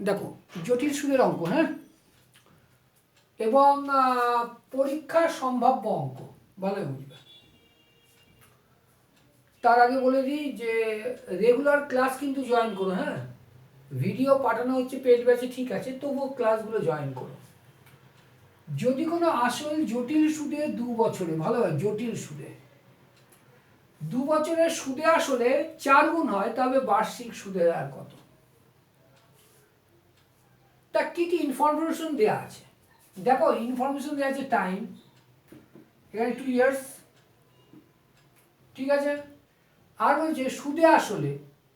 দেখো জটিল সুদের অঙ্ক, হ্যাঁ, এবং পরীক্ষার সম্ভাব্য অঙ্ক ভালো বুঝবে। তার আগে বলে দিই যে রেগুলার ক্লাস কিন্তু জয়েন করো, হ্যাঁ, ভিডিও পাঠানো হচ্ছে পেড ব্যাচে, ঠিক আছে, তবুও ক্লাসগুলো জয়েন করো। যদি কোনো আসল জটিল সুদে 2 বছরে, ভালো হয়, জটিল সুদে 2 বছরের সুদে আসলে 4 গুণ হয়, তবে বার্ষিক সুদের হার কত? তা কি কি ইনফরমেশন দেওয়া আছে দেখো। ইনফরমেশন দেওয়া আছে টাইম, এখানে 2 ইয়ার্স, ঠিক আছে। আর বলছে সুদে আসলে,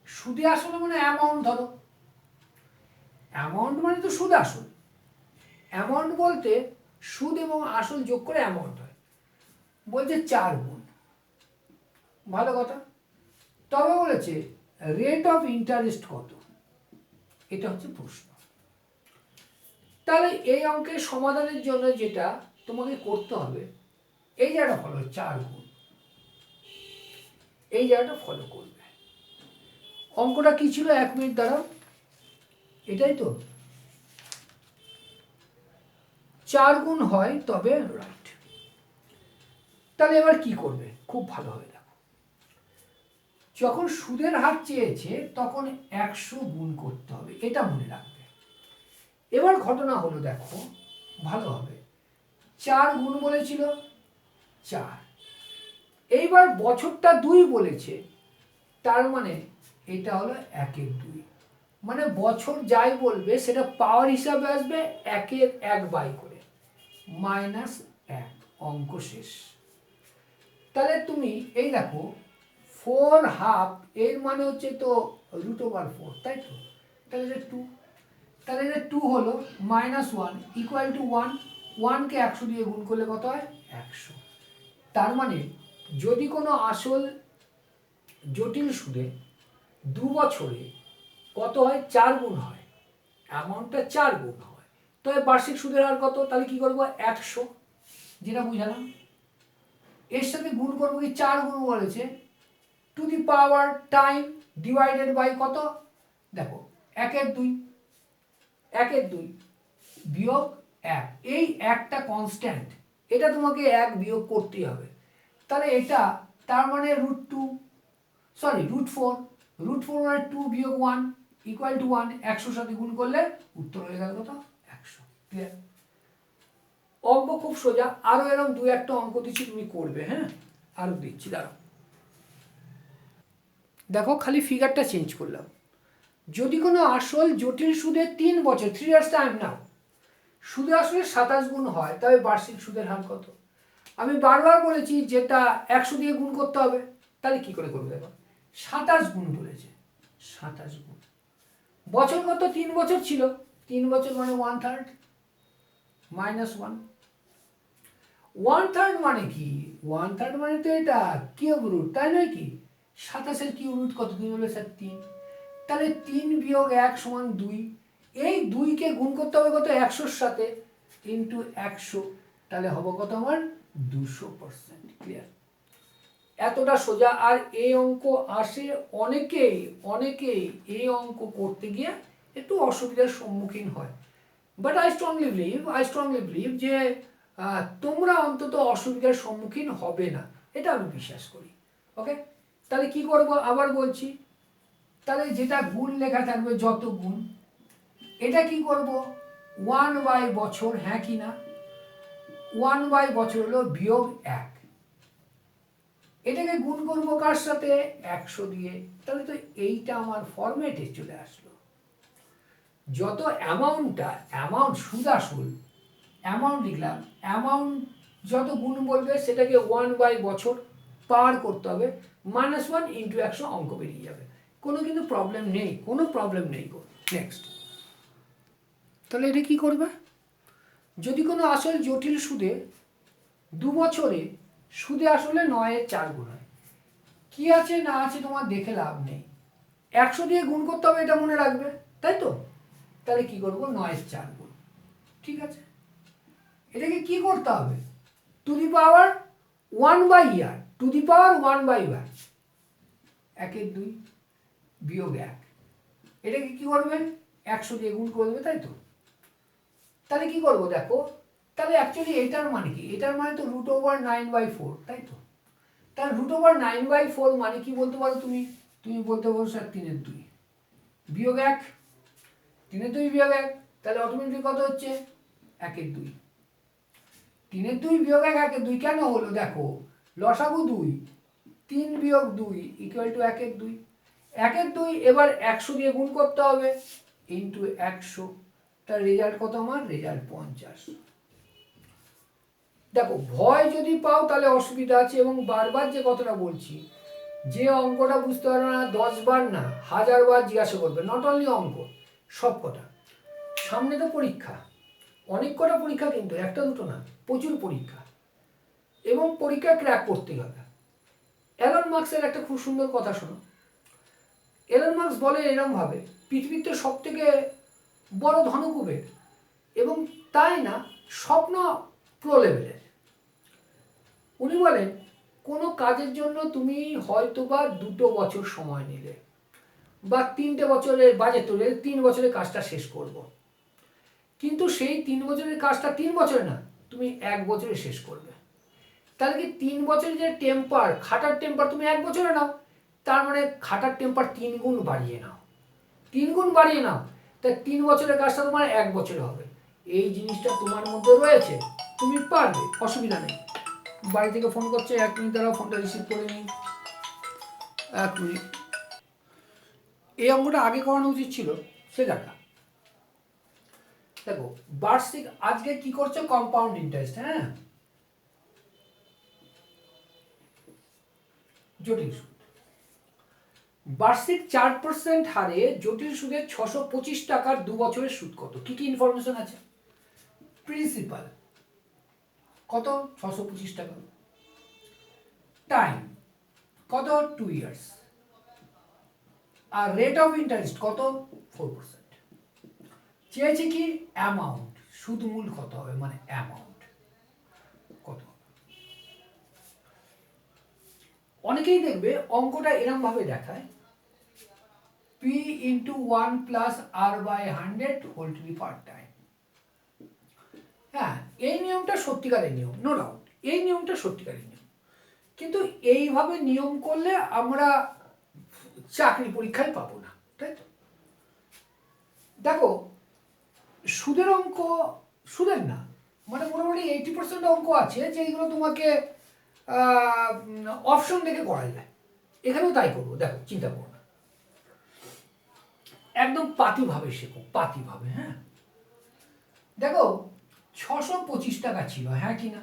সুদে আসলে মানে অ্যামাউন্ট, ধরো অ্যামাউন্ট মানে তো সুদ আসল। অ্যামাউন্ট বলতে সুদ এবং আসল যোগ করে অ্যামাউন্ট হয়। বলছে 4 গুণ, ভালো কথা। তবে বলেছে রেট অফ ইন্টারেস্ট কত, এটা হচ্ছে প্রশ্ন। তাহলে এই অঙ্কের সমাধানের জন্য যেটা তোমাকে করতে হবে, এই জায়গাটা ফলো, 4 গুণ, এই জায়গাটা ফলো করবে। অঙ্কটা কি ছিল, 1 মিনিট দাঁড়াও, এটাই তো, 4 গুণ হয় তবে রাইট। তাহলে এবার কি করবে, খুব ভালোভাবে দেখো। যখন সুদের হার চেয়েছে তখন 100 গুণ করতে হবে, এটা মনে রাখবে। এবার ঘটনা হলো, দেখো ভালোভাবে, 4 গুণ বলেছিল 4, এইবার বছরটা 2 বলেছে, তার মানে এটা হলো 1/2, মানে বছর যাই বলবে সেটা পাওয়ার হিসাবে আসবে 1/1 করে, -1, অঙ্ক শেষ। তাহলে তুমি এই দেখো 4/2 এর মানে হচ্ছে তো √4, তাই তো, তাহলে এটা 2, তাহলে এটা 2 হলো, -1 ইকুয়াল টু 1, 1কে 100 দিয়ে গুণ করলে কত হয়, 100। তার মানে যদি কোনো আসল জটিল সুদে 2 বছরে কত হয়, 4 গুণ হয়, অ্যামাউন্টটা 4 গুণ হয়, তবে বার্ষিক সুদের হার কত, তাহলে কি করবো, 100, যেটা বুঝালাম। এর সাথে গুণ করবো কি, 4 গুণ বলেছে, to the power time divided by কত, দেখো 1/2, 1/2 বিয়োগ 1, এই একটা কনস্ট্যান্ট, এটা তোমাকে 1 বিয়োগ করতেই হবে। তাহলে এটা, তার মানে √2, সরি √4, √4 মানে 2 বিয়োগ 1 ইকুয়াল টু 1, 100 সাথে গুণ করলে উত্তর হয়ে গেল কত, 100। ক্লিয়ার? অঙ্ক খুব সোজা, আরো এরকম 2-1টা অঙ্ক দিচ্ছি, তুমি করবে, হ্যাঁ, আরো দিচ্ছি, দাঁড়াও। দেখো খালি ফিগারটা চেঞ্জ করলাম। যদি কোনো আসল জটিল সুদের 3 বছর, 3 ইয়ার্স টাইম নাও, সুদে আসলে 27 গুণ হয়, তবে বার্ষিক সুদের হার কত? আমি বারবার বলেছি যেটা 100 দিয়ে গুণ করতে হবে, তাহলে কি করে করবে, দেখো 27 গুণ বলেছে, 27 গুণ, বছর কত, 3 বছর ছিল, 3 বছর মানে 1/3, -1, 1/3 মানে কি, 1/3 মানে তো এটা কিউব রুট, তাই নয় কি, 27-এর কিউব রুট কত, তুমি বলে স্যার 3, তাহলে 3 বিয়োগ 1 সমান 2, এই 2কে গুণ করতে হবে কত, 100-র সাথে, ইন্টু 100, তাহলে হবে কত আমার, 200%। ক্লিয়ার? এতটা সোজা। আর এই অঙ্ক আসে অনেকেই, অনেকেই এই অঙ্ক করতে গিয়ে একটু অসুবিধার সম্মুখীন হয়, বাট আই স্ট্রংলি বিলিভ যে তোমরা অন্তত অসুবিধার সম্মুখীন হবে না, এটা আমি বিশ্বাস করি। ওকে, তাহলে কি করব, আবার বলছি, তাহলে যেটা গুণ লেখা থাকবে, যত গুণ, এটা কি করব, 1/বছর, হ্যাঁ কি না, 1/বছর হলো বিয়োগ 1, এটাকে গুণ করব কার সাথে, 100 দিয়ে, তাহলে তো এইটা আমার ফরম্যাটে চলে আসলো। যত অ্যামাউন্টটা, অ্যামাউন্ট সুদ আসল, অ্যামাউন্ট লিখলাম, অ্যামাউন্ট যত গুণ বলবে সেটাকে 1/বছর পার করতে হবে, -1 ইন্টু 100, অঙ্ক বেরিয়ে যাবে, কোনো কিন্তু প্রবলেম নেই, কোনো প্রবলেম নেই। নেক্সট, তাহলে এটা কি করবে, যদি কোনো আসল জটিল সুদে 2 বছরে সুদে আসলে 9-এর 4 গুণ হয়, কি আছে না আছে তোমার দেখে লাভ নেই, 100 দিয়ে গুণ করতে হবে, এটা মনে রাখবে, তাই তো। তাহলে কি করবো, 9-এর 4 গুণ, ঠিক আছে। এটাকে কি করতে হবে, two the power 1/ইয়ার, two the পাওয়ার 1/ইয়ার, 1/2 বিয়োগ 1, এটাকে কি করবে, 100 দিয়ে গুণ করে দেবে, তাই তো? তাহলে কি করবো দেখো, তাহলে অ্যাকচুয়ালি এটার মানে কি, এটার মানে তো √9/4, তাই তো? তাহলে √9/4 মানে কি বলতে পারো তুমি? তুমি বলতে পারো স্যার 3/2 বিয়োগ 1, 3/2 বিয়োগ 1, তাহলে অটোমেটিক কত হচ্ছে? 1/2। 3/2 বিয়োগ 1, 1/2 কেন হলো দেখো, লসাগু 2, 3 বিয়োগ 2 ইকুয়াল টু 1/2। 1/2 এবার 100 দিয়ে গুণ করতে হবে, ইন্টু 100, তার রেজাল্ট কত আমার? রেজাল্ট 50। দেখো ভয় যদি পাও তাহলে অসুবিধা আছে, এবং বারবার যে কথাটা বলছি, যে অঙ্কটা বুঝতে পারবে না 10 বার না 1000 বার জিজ্ঞাসা করবে, নট অনলি অঙ্ক, সব কটা। সামনে তো পরীক্ষা, অনেক কটা পরীক্ষা, কিন্তু একটা দুটো না, প্রচুর পরীক্ষা, এবং পরীক্ষা ক্র্যাক করতে হবে। এলন মার্কসের একটা খুব সুন্দর কথা শোনো। এলন মার্কস বলে এরকম ভাবে, পৃথিবীতে সব থেকে বড় ধনকুবের, এবং তাই না, স্বপ্ন প্রো লেভেলের। উনি বলেন কোনো কাজের জন্য তুমি হয়তোবা 2 বছর সময় নিলে, বা 3টে বছরের বাজেট তুলে 3 বছরে কাজটা শেষ করব, কিন্তু সেই 3 বছরের কাজটা 3 বছরে না, তুমি 1 বছরে শেষ করবে। তাহলে কি 3 বছরের যে টেম্পার, খাটার টেম্পার তুমি 1 বছরে নাও, তার মানে খাটার টেম্পার 3 গুণ বাড়িয়ে নাও, 3 গুণ বাড়িয়ে নাও, তাই 3 বছরের কাজটা তোমার 1 বছরে হবে। এই জিনিসটা তোমার মধ্যে রয়েছে, তুমি পারবে, অসুবিধা নেই। বাড়ি থেকে ফোন করছে, 1 মিনিট দ্বারা ফোনটা রিসিভ করে নিই। 1 মিনিট। এই অঙ্কটা আগে করানো উচিত ছিল, সে দেখা। দেখো বার্ষিক, আজকে কি করছে? কম্পাউন্ড ইন্টারেস্ট, হ্যাঁ, জটিল সুদ। বার্ষিক 4% হারে জটিল সুদের 625 টাকার 2 বছরের সুদ কত? কি কি ইনফরমেশন আছে? প্রিন্সিপাল কত? 625 টাকা। টাইম কত? 2 ইয়ার্স। আর রেট অফ ইন্টারেস্ট কত? 4%। চেয়েছে কি? অ্যামাউন্ট, সুদ মূল কত হবে, মানে অ্যামাউন্ট কত হবে। অনেকেই দেখবে অঙ্কটা এরম ভাবে দেখায়, P into 1 plus R by 100 whole to the power time। হ্যাঁ, এই নিয়মটা সত্যিকারের নিয়ম, নো ডাউট, এই নিয়মটা সত্যিকারের নিয়ম, কিন্তু এইভাবে নিয়ম করলে আমরা চাকরি পরীক্ষায় পাবো না, তাই তো? দেখো সুদের অঙ্ক, সুদের না, মানে মোটামুটি 80% অঙ্ক আছে যেগুলো তোমাকে অপশন দেখে করা যায়। এখানেও তাই করবো, দেখো চিন্তা করো না, একদম পাতিভাবে শেখো, পাতিভাবে। হ্যাঁ দেখো 625 টাকা ছিল, হ্যাঁ কি না?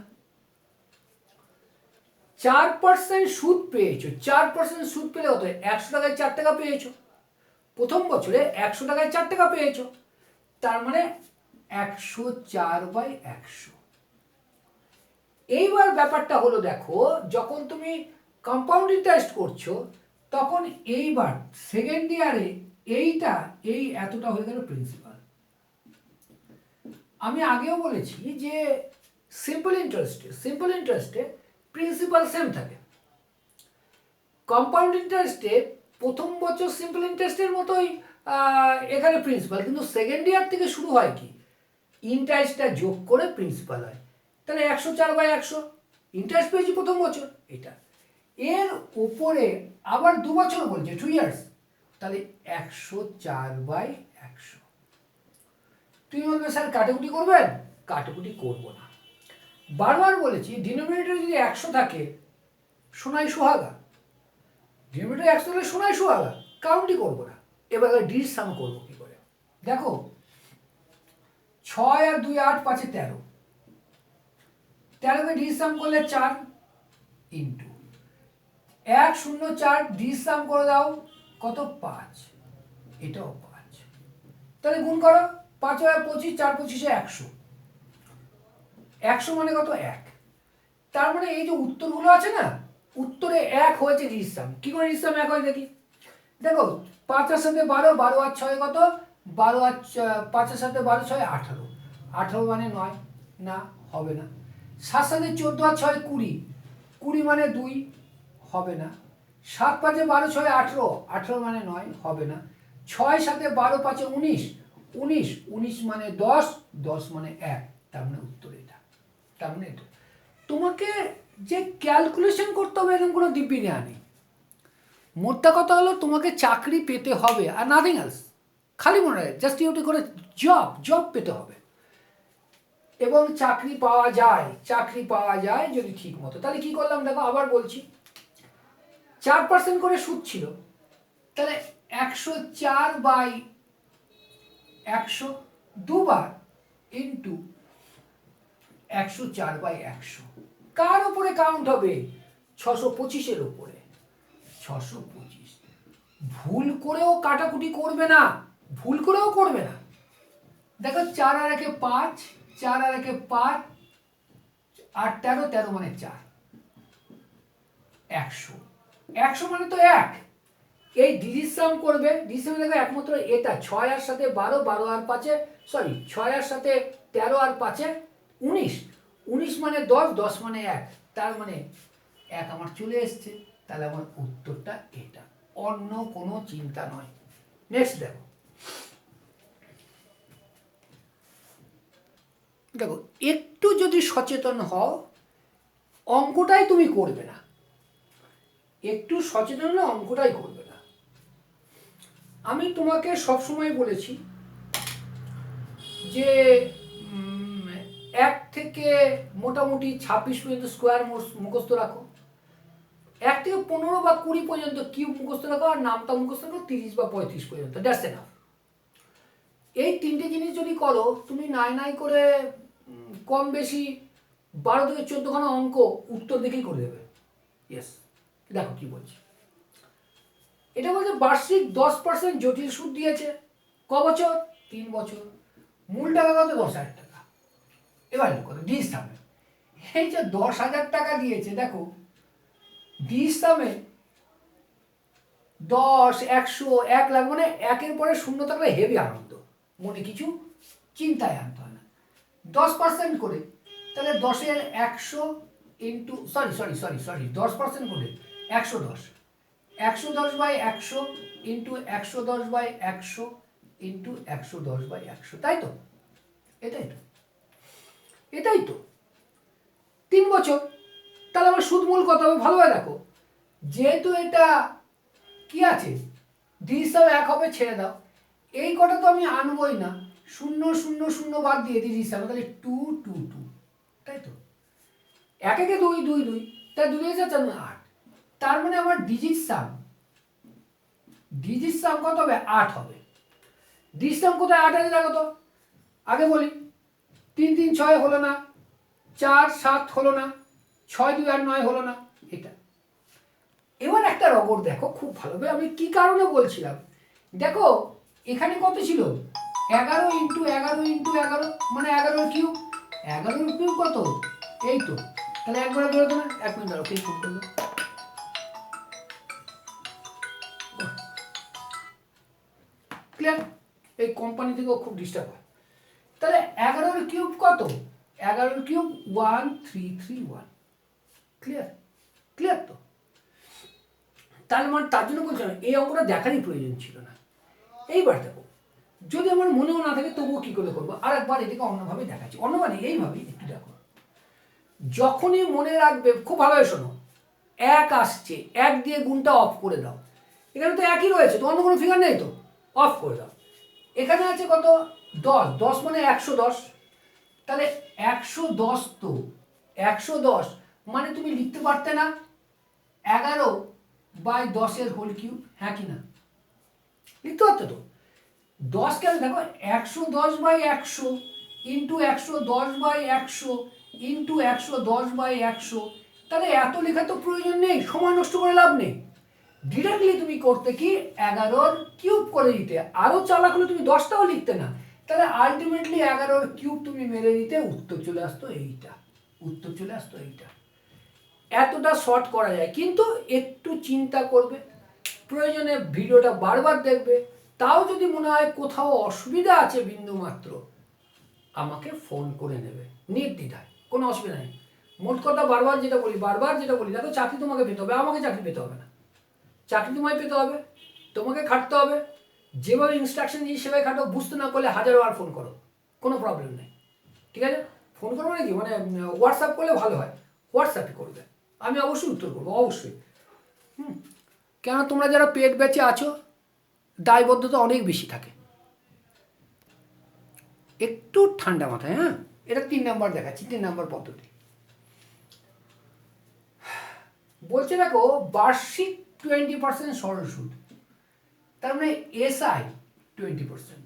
4% সুদ পেয়েছো, 4% সুদ পেলে হতো 100 টাকায় 4 টাকা পেয়েছো, প্রথম বছরে 100 টাকায় 4 টাকা পেয়েছো, তার মানে 104/100। এইবার ব্যাপারটা হলো দেখো, যখন তুমি কম্পাউন্ড ইন্টারেস্ট করছো, তখন এইবার সেকেন্ড ইয়ারে এইটা, এই এতটা হয়ে গেল প্রিন্সিপাল। আমি আগেও বলেছি যে সিম্পল ইন্টারেস্টে প্রিন্সিপাল সেম থাকে। কম্পাউন্ড ইন্টারেস্টে প্রথম বছর সিম্পল ইন্টারেস্টের মতোই এখানে প্রিন্সিপাল, কিন্তু সেকেন্ড ইয়ার থেকে শুরু হয় কি, ইন্টারেস্টটা যোগ করে প্রিন্সিপাল হয়। তাহলে 104/100 ইন্টারেস্ট পেয়েছি প্রথম বছর, এটা এর উপরে আবার 2 বছর বলছে, 2 ইয়ার্স, তাহলে 104/100। তুমি বলবে স্যার কাটাকুটি করবেন? কাটাকুটি করব না, বারবার বলেছি ডিনোমিনেটরে যদি 100 থাকে সোনাই সোহাগা, ডিনোমিনেটরে 100 থাকলে সোনাই সোহাগা, কাউন্টই করবো না। এবার ডির সাম করবো কি করে, দেখো 6 আর 2 8 5 13, 13কে ডির সাম করলে 4 ইন্টু 104, ডির সাম করে দাও কত? 5, এটাও 5, তাহলে গুণ করো, 5 আর 25, 4 25 100, 100 মানে কত? 1। তার মানে এই যে উত্তরগুলো আছে না, উত্তরে 1 হয়েছে রিসাম। কি করে রিসাম 1 হয় দেখি, দেখো 5 এর সাথে 12, 12 আর 6 কত? 12 আর 5 এর সাথে 12, 6 18, 18 মানে 9, না হবে না। 7 সাথে 14 আর 6 20, 20 মানে 2, হবে না। 7 5 12, 6 18, 18 মানে 9, হবে না। 6 সাথে 12 5 19, 19, 19 মানে 10, 10 মানে 1, তার মানে উত্তর এটা। তার মানে এটা তোমাকে যে ক্যালকুলেশন করতে হবে এরকম কোনো দিব্যি নেওয়া নেই। মোটটা কথা হলো তোমাকে চাকরি পেতে হবে আর নাথিং এলস। খালি মনে রাখে জাস্ট ইউটি করে জব পেতে হবে, এবং চাকরি পাওয়া যায় যদি ঠিক মতো। তাহলে কি করলাম দেখো, আবার বলছি, 4% করে সুদ ছিল, তাহলে 104/100 দুবার ইন্টু 104/100 কার উপরে কাউন্ট হবে? 625-এর উপরে। 625 ভুল করেও কাটাকুটি করবে না, দেখো 4 আর 1 5, 4 আর 1 5, 8 13, 13 মানে 4, 100 মানে তো 1। এই ডিজিট সাম করবে, ডিজিট সামে দেখো একমাত্র এটা 6 আর সাথে 12, 12 আর 5, সরি 6 আর সাথে 13 আর 5 19, 19 মানে 10, 10 মানে 1, তার মানে 1 আমার চলে এসছে। তাহলে আমার উত্তরটা এটা, অন্য কোনো চিন্তা নয়। নেক্সট দেখো, একটু যদি সচেতন হও অঙ্কটাই তুমি করবে না, একটু সচেতন হলে অঙ্কটাই করবে না। আমি তোমাকে সবসময় বলেছি যে 1 থেকে মোটামুটি 26 পর্যন্ত স্কোয়ার মুখস্থ রাখো, 1 থেকে 15 বা 20 পর্যন্ত কিউব মুখস্থ রাখো, আর নামটা মুখস্থ রাখো 30 বা 35 পর্যন্ত, দ্যাটস এনাফ। এই তিনটে জিনিস যদি করো তুমি নাই করে কম বেশি 12 থেকে 14খানা অঙ্ক উত্তর দিকেই করে দেবে। ইয়েস, দেখো কি বলছি, এটা বলছে বার্ষিক 10% জটিল সুদ দিয়েছে, ক বছর? 3 বছর। মূল টাকা কত? 10,000 টাকা। এবার কত ডিস সামে, এই যে 10,000 টাকা দিয়েছে, দেখো ডিস সামে 10, 100, 1 লাখ, মানে 1-এর পরে শূন্য থাকলে হেভি আনন্দ, মনে কিছু চিন্তায় আনতে হয় না। 10% করে, তাহলে 10-এর 100 ইন্টু সরি 10% করে 110, 110/100 ইন্টু 110/100 ইন্টু 110/100, তাই তো? এটাই তো 3 বছর। তাহলে আমার সুদ মূল কত হবে ভালোভাবে দেখো, যেহেতু এটা কি আছে ডিস 1 হবে, ছেড়ে দাও, এই কটা তো আমি আনবই না, 0 0 0 বাদ দিয়ে দিই ডিস, তাহলে 2 2 2, তাই তো? 1 2 2 2, তাই 2 8, তার মানে আমার ডিজিট সাম কত হবে? 8 হবে। ডিজিট সাম কোথায় 8 আছে দেখো তো, আগে বলি, 3 3 6 হলো না, 4 7 হলো না, 6 2 আর 9 হলো না, এটা। এবার একটা রগড় দেখো খুব ভালোভাবে, আমি কি কারণে বলছিলাম দেখো, এখানে কত ছিল? 11 ইন্টু 11 ইন্টু 11, মানে 11 কিউব, 11 কিউব কত? এই তো, তাহলে একবার ধরে দেবেন, 1 মিনিট দাঁড়াও, কে ফোন করলো? ক্লিয়ার? এই কোম্পানি থেকেও খুব ডিস্টার্ব হয়। তাহলে 11 কিউব কত? 11 কিউব 1331, ক্লিয়ার তো? তাহলে মানে তার জন্য বলছিলাম এই অঙ্কটা দেখারই প্রয়োজন ছিল না। এইবার দেখো, যদি আমার মনেও না থাকে তবুও কি করে করবো, আর একবার এটাকে অন্যভাবে দেখাচ্ছি, অন্য মানে এইভাবেই একটু দেখো, যখনই মনে রাখবে খুব ভালোভাবে শোনো, 1 আসছে, 1 দিয়ে গুণটা অফ করে দাও, এখানে তো একই রয়েছে তো, অন্য কোনো ফিগার নেই তো, অফ করে দাও। এখানে আছে কত? 10, 10 মানে 110, তাহলে 110, তো 110 মানে তুমি লিখতে পারতে না 11/10 হোল কিউব, হ্যাঁ কি না? লিখতে পারতো তো। 10 কেন দেখো, 110/100 ইন্টু 110/100 ইন্টু 110/100, তাহলে এত লেখা তো প্রয়োজন নেই, সময় নষ্ট করে লাভ নেই। ডিরেক্টলি তুমি করতে কি 11 কিউব করে দিতে, আরো চালাক হলে তুমি 10টাও লিখতে না, তাহলে আলটিমেটলি 11 কিউব তুমি মেরে দিতে, উত্তর চলে আসতো এইটা, এতটা শর্ট করা যায়। কিন্তু একটু চিন্তা করবে, প্রয়োজনে ভিডিওটা বারবার দেখবে, তাও যদি মনে হয় কোথাও অসুবিধা আছে বিন্দু মাত্র, আমাকে ফোন করে নেবে নির্দ্বিধায়, কোনো অসুবিধা নেই। মোট কথা বারবার যেটা বলি দেখো, চাকরি তোমাকে পেতে হবে, আমাকে চাকরি পেতে হবে না, চাকরি তোমায় পেতে হবে, তোমাকে খাটতে হবে, যেভাবে ইনস্ট্রাকশন দিয়ে সেভাবে খাটো, বুঝতে না পারলে 1000বার ফোন করো, কোনো প্রবলেম নেই, ঠিক আছে? ফোন করবো নাকি মানে হোয়াটসঅ্যাপ করলে ভালো হয়, হোয়াটসঅ্যাপে করবে, আমি অবশ্যই উত্তর করবো, অবশ্যই। কেন তোমরা যারা পেড ব্যাচে আছো দায়বদ্ধতা অনেক বেশি থাকে। একটু ঠান্ডা মাথায়, হ্যাঁ, এটা 3 নাম্বার দেখাচ্ছি, 3 নাম্বার পদ্ধতি। বলছে দেখো বার্ষিক 20% সরল সুদ, তার মানে এসআই 20%,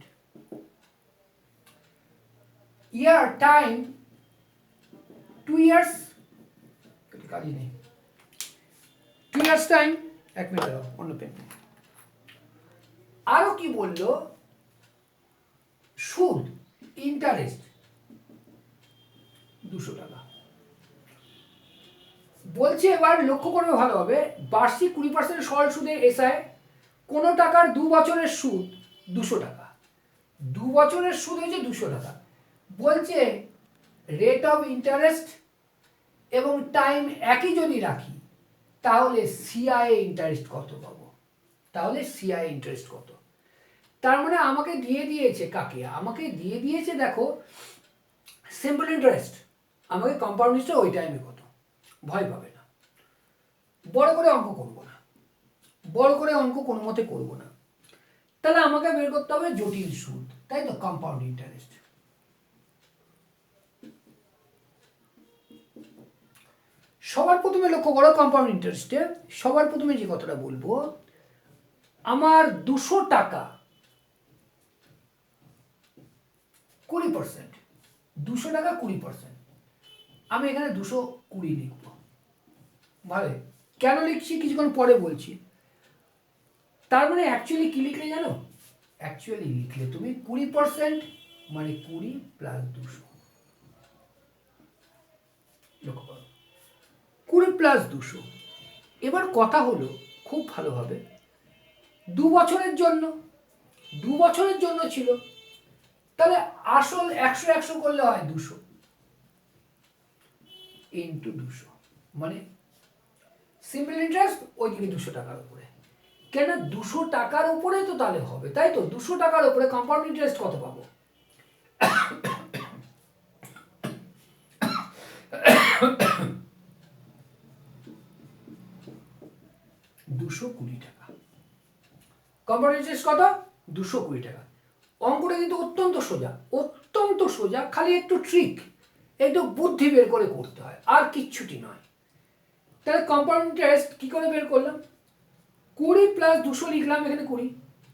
ইয়ার টাইম 2 ইয়ার্স, কাজই নেই, 2 ইয়ার্স টাইম, 1 মিনিট দাও অন্য পেন। আরো কি বললো, সুদ ইন্টারেস্ট 200 টাকা। বলছে এবার লক্ষ্য করবে ভালোভাবে, বার্ষিক 20% সরল সুদের এসআই, কোনো টাকার 2 বছরের সুদ 200 টাকা, 2 বছরের সুদ হচ্ছে 200 টাকা। বলছে রেট অফ ইন্টারেস্ট এবং টাইম একই যদি রাখি তাহলে সিআইএ ইন্টারেস্ট কত পাবো, তাহলে সিআইএ ইন্টারেস্ট কত। তার মানে আমাকে দিয়ে দিয়েছে, কাকে আমাকে দিয়ে দিয়েছে, দেখো সিম্পল ইন্টারেস্ট, আমাকে কম্পাউন্ড ইন্টারেস্ট ওই টাইমে কত, ভয় পাবে না, বড় করে অঙ্ক করবো না, বড় করে অঙ্ক কোনো মতে করবো না, তাহলে আমাকে বের করতে হবে জটিল সুদ, তাই তো, কম্পাউন্ড ইন্টারেস্ট। সবার প্রথমে লক্ষ্য করো কম্পাউন্ড ইন্টারেস্টে, সবার প্রথমে যে কথাটা বলবো, আমার 200 টাকা 20%, 200 টাকা 20%, আমি এখানে 220 লিখবো, ভালো, কেন লিখছি কিছুক্ষণ পরে বলছি। তার মানে অ্যাকচুয়ালি কি লিখলে জানো, অ্যাকচুয়ালি লিখলে তুমি 20% মানে 20 প্লাস 200, লক্ষ্য করো 20 প্লাস 200। এবার কথা হলো খুব ভালোভাবে, 2 বছরের জন্য, 2 বছরের জন্য ছিল, তাহলে আসল 100 করলে হয় 200 ইন্টু 200, মানে সিম্পল ইন্টারেস্ট ওইদিকে 200 টাকার উপরে, কেন 200 টাকার উপরে তো তাহলে হবে, তাই তো, 200 টাকার উপরে কম্পাউন্ড ইন্টারেস্ট কত পাবো, 220 টাকা, কম্পাউন্ড ইন্টারেস্ট কত, 220 টাকা। অঙ্কটা কিন্তু অত্যন্ত সোজা, অত্যন্ত সোজা, খালি একটু ট্রিক, একটু বুদ্ধি বের করে করতে হয়, আর কিচ্ছুটি নয়। তাহলে কম্পাউন্ড ইন্টারেস্ট কি করে বের করলাম, 20 প্লাস 200 লিখলাম, এখানে 20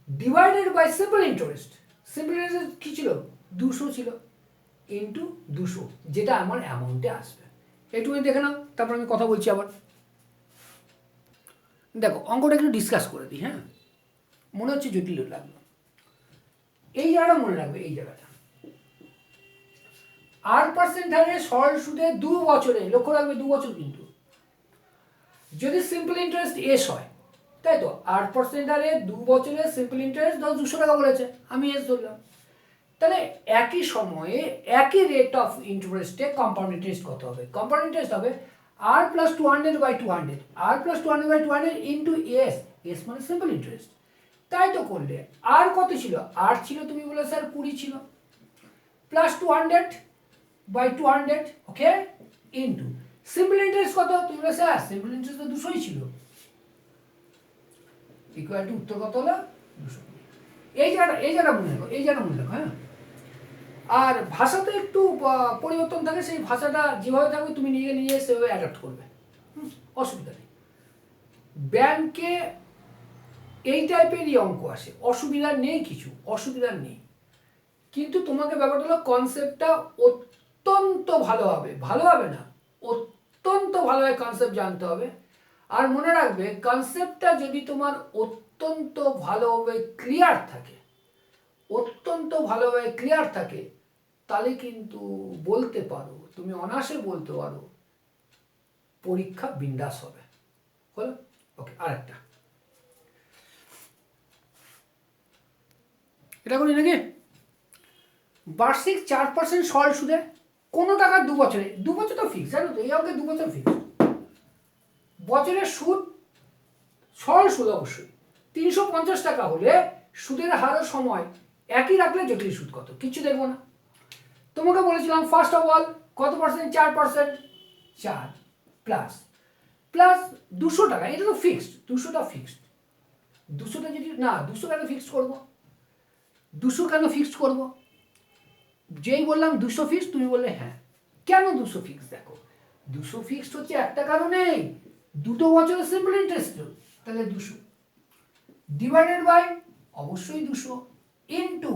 divided by simple interest, simple interest কি ছিল, 200 ছিল, ইন্টু 200, যেটা আমার অ্যামাউন্টে আসবে। একটুখানি দেখে নাও, তারপর আমি কথা বলছি আবার। দেখো অঙ্কটা একটু ডিসকাস করে দিই, হ্যাঁ, মনে হচ্ছে জটিল লাগলো, এই জায়গাটা মনে রাখবে, এই জায়গাটা 8% হারে সরল সুদে 2 বছরে, লক্ষ্য রাখবে 2 বছর, কিন্তু যদি সিম্পল ইন্টারেস্ট এস হয়, তাই তো, 8% হারে 2 বছরে সিম্পল ইন্টারেস্ট 200 টাকা বলেছে, আমি এস ধরলাম, তাহলে একই সময়ে একই রেট অফ ইন্টারেস্টে কম্পাউন্ড ইন্টারেস্ট কত হবে, কম্পাউন্ড ইন্টারেস্ট হবে আর প্লাস 200 বাই 200, আর plus 200 by 200 into S, S মানে সিম্পল ইন্টারেস্ট, তাই তো করলে। আর কত ছিল, আর ছিল তুমি বলে স্যার 20 ছিল, plus 200 by 200, okay, into simple interest কত, তুমি বলে স্যার সিম্পল ইন্টারেস্ট তো 200ই ছিল, ইকুয়াল টু উত্তর কত হলো 200। এই জায়গাটা মনে রাখো, এই জায়গাটা মনে রাখো, হ্যাঁ। আর ভাষাতে একটু পরিবর্তন থাকে, সেই ভাষাটা যেভাবে থাকবে তুমি নিজে সেভাবে অ্যাডাপ্ট করবে, অসুবিধা নেই। ব্যাংকে এই টাইপেরই অঙ্ক আসে, অসুবিধা নেই, কিছু অসুবিধা নেই, কিন্তু তোমাকে ব্যাপারটা হলো কনসেপ্টটা অত্যন্ত ভালোভাবে না, অত্যন্ত ভালোভাবে কনসেপ্ট জানতে হবে। আর মনে রাখবে কনসেপ্টটা যদি তোমার অত্যন্ত ভালোভাবে ক্লিয়ার থাকে, অত্যন্ত ভালোভাবে ক্লিয়ার থাকে, তাহলে কিন্তু বলতে পারো, তুমি অনায়াসে বলতে পারো পরীক্ষা বিন্দাস হবে, হলো, ওকে। আরেকটা এটা করি নাকি, বার্ষিক 4% সরল সুদে কোনো টাকা 2 বছরে, 2 বছর তো ফিক্স, জানো তো, এই অঙ্কে 2 বছর ফিক্স, বছরের সুদ সরল সুদ অবশ্যই 350 টাকা হলে সুদের হারও সময় একই রাখলে জটিল সুদ কত, কিচ্ছু দেখবো না। তোমাকে বলেছিলাম ফার্স্ট অফ অল কত পার্সেন্ট, 4%, 4 প্লাস প্লাস 200 টাকা, এটা তো ফিক্সড, 200টা ফিক্সড, 200টা যদি না 200 কেন ফিক্সড করবো, 200 কেন ফিক্সড করবো, যেই বললাম 200 ফিক্সড তুমি বললে হ্যাঁ। কেন 200 ফিক্সড? দেখো 200 ফিক্সড হচ্ছে একটা কারণেই, 2 বছরের সিম্পল ইন্টারেস্ট, তাহলে 200 ডিভাইডেড বাই অবশ্যই 200 into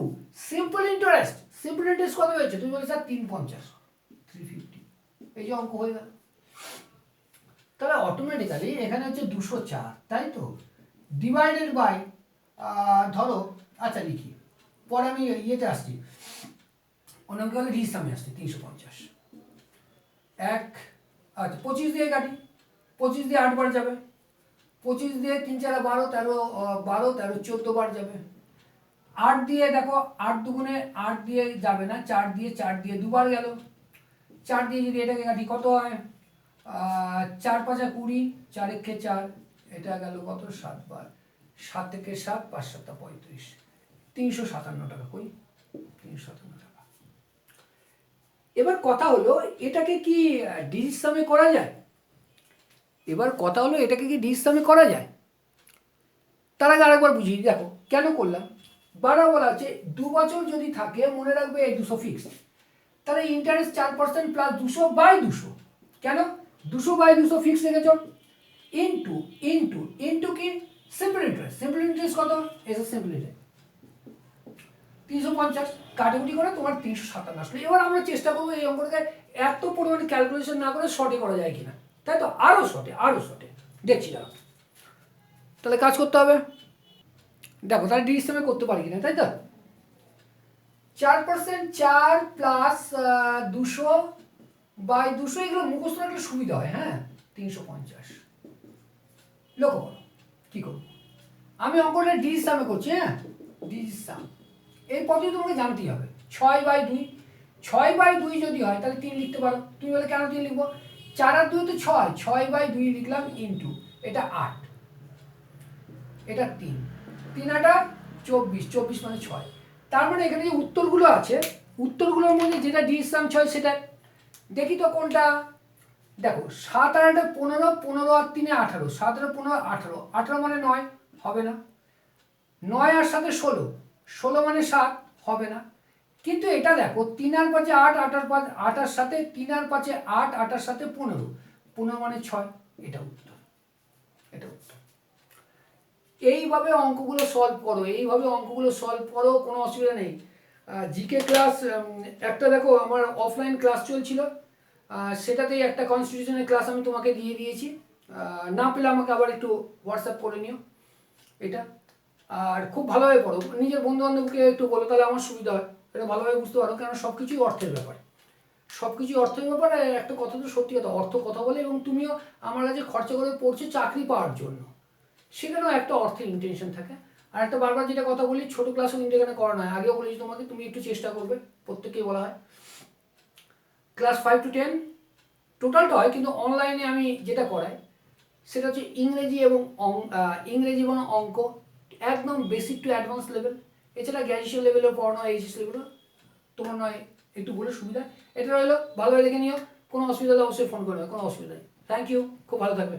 simple interest. Simple interest কত হয়েছে তুমি বলে স্যার 350, 350, এই যে অঙ্ক হয়ে গেল। তাহলে অটোমেটিক্যালি এখানে হচ্ছে 204, তাই তো, ডিভাইডেড বাই ধরো, আচ্ছা লিখি, পরে আমি ইয়েতে আসছি, অনেকে হলে রিসামে আসছি, 350 এক, আচ্ছা 25 দিয়ে কাটি, 25 দিয়ে 8 বার যাবে, 25 দিয়ে 3 4 12, 13 14 বার যাবে, 8 দিয়ে দেখো 8 দুগুণে 8 দিয়ে যাবে না, 4 দিয়ে দুবার গেল, 4 দিয়ে যদি এটাকে কাটি কত হয়, 4 5 20, 4 1 4, এটা গেল কত 7 বার, 7 থেকে 7 5 7 35, 357 টাকা, কই 357 টাকা। এবার কথা হলো এটাকে কি ডিজিট সামে করা যায়, এবার কথা হলো এটাকে কি ডিজিট সামে করা যায়, তার আগে আরেকবার বুঝিয়ে দেখো কেন করলাম। বারা বলা আছে 2 বছর যদি থাকে, মনে রাখবে এই 200 ফিক্সড, তাহলে ইন্টারেস্ট 4% প্লাস 200 বাই 200, কেন 200 বাই 200 ফিক্সড রেখেছ, ইন্টু ইন্টু ইন্টু কি সিম্পল ইন্টারেস্ট, সিম্পল ইন্টারেস্ট কত এসে সিম্পল ইন্টারেস্ট 350, কাটাকুটি করে তোমার 357 আসলো। এবার আমরা চেষ্টা করবো এই অঙ্কটাকে এত পরিমাণে ক্যালকুলেশন না করে শর্টে করা যায় কিনা, তাই তো, আরও শর্টে দেখছি না, তাহলে কাজ করতে হবে, দেখো তাহলে ডি সিস্টেমে করতে পারি কিনা, তাই তো, 4%, 4 প্লাস 200 বাই 200, এগুলো মুখস্থ রাখলে সুবিধা হয়, হ্যাঁ 350, লক্ষ্য করো কী করবো, আমি অঙ্কটা ডি সিস্টেমে করছি, হ্যাঁ ডি সিস্টেম, এই পদ্ধতি তোমাকে জানতেই হবে। 6/2, 6/2 যদি হয় তাহলে 3 লিখতে পারো, তুমি বলে কেন 3 লিখবো, 4 আর 2 তো 6, 6/2 লিখলাম ইন্টু এটা 8, এটা 3, 3 8 24, 24 মানে 6, তার মানে এখানে যে উত্তরগুলো আছে, উত্তরগুলোর মধ্যে যেটা ডি সাম 6 সেটা দেখি তো কোনটা, দেখো 7 আর 8 15, 15 আর 3 18, 7 আর 15 18, 18 মানে 9 হবে না, 9 আর 7 16, 16 মানে 7 হবে না, কিন্তু এটা দেখো 3 আর 5 8, 8 আর 5 8 আর 7, 3 আর 5 8, 8 আর 7 15, 15 মানে 6, এটা উত্তর, এটা উত্তর। এইভাবে অঙ্কগুলো সলভ করো, কোনো অসুবিধা নেই। জিকে ক্লাস একটা দেখো আমার অফলাইন ক্লাস চলছিল, সেটাতেই একটা কনস্টিটিউশনের ক্লাস আমি তোমাকে দিয়ে দিয়েছি, না পেলে আমাকে আবার একটু হোয়াটসঅ্যাপ করে নিও এটা, আর খুব ভালোভাবে পড়ো, নিজের বন্ধুবান্ধবকে একটু বলো, তাহলে আমার সুবিধা হয়, এটা ভালোভাবে বুঝতে পারো, কারণ সব কিছুই অর্থের ব্যাপার, সব কিছুই অর্থের ব্যাপার। একটা কথা তো সত্যি কথা, অর্থ কথা বলে, এবং তুমিও আমার কাছে খরচা করে পড়ছো চাকরি পাওয়ার জন্য, সেখানেও একটা অর্থের ইন্টেনশন থাকে। আর একটা বারবার যেটা কথা বলি, ছোটো ক্লাসও কিন্তু এখানে করা নয়, আগেও বলেছি তোমাকে, তুমি একটু চেষ্টা করবে, প্রত্যেককেই বলা হয় ক্লাস 5 to 10 টোটালটা হয়, কিন্তু অনলাইনে আমি যেটা করাই সেটা হচ্ছে ইংরেজি এবং অঙ্ক, একদম বেসিক টু অ্যাডভান্স লেভেল, এছাড়া গ্র্যাজুয়েশন লেভেলেও পড়ানো হয়, এইচএস লেভেলও, তোমার নয় একটু বলে সুবিধা, এটা রইলো, ভালোভাবে দেখে নিও, কোনো অসুবিধা হলে অবশ্যই ফোন করবে, কোনো অসুবিধা নেই। থ্যাংক ইউ, খুব ভালো থাকবে।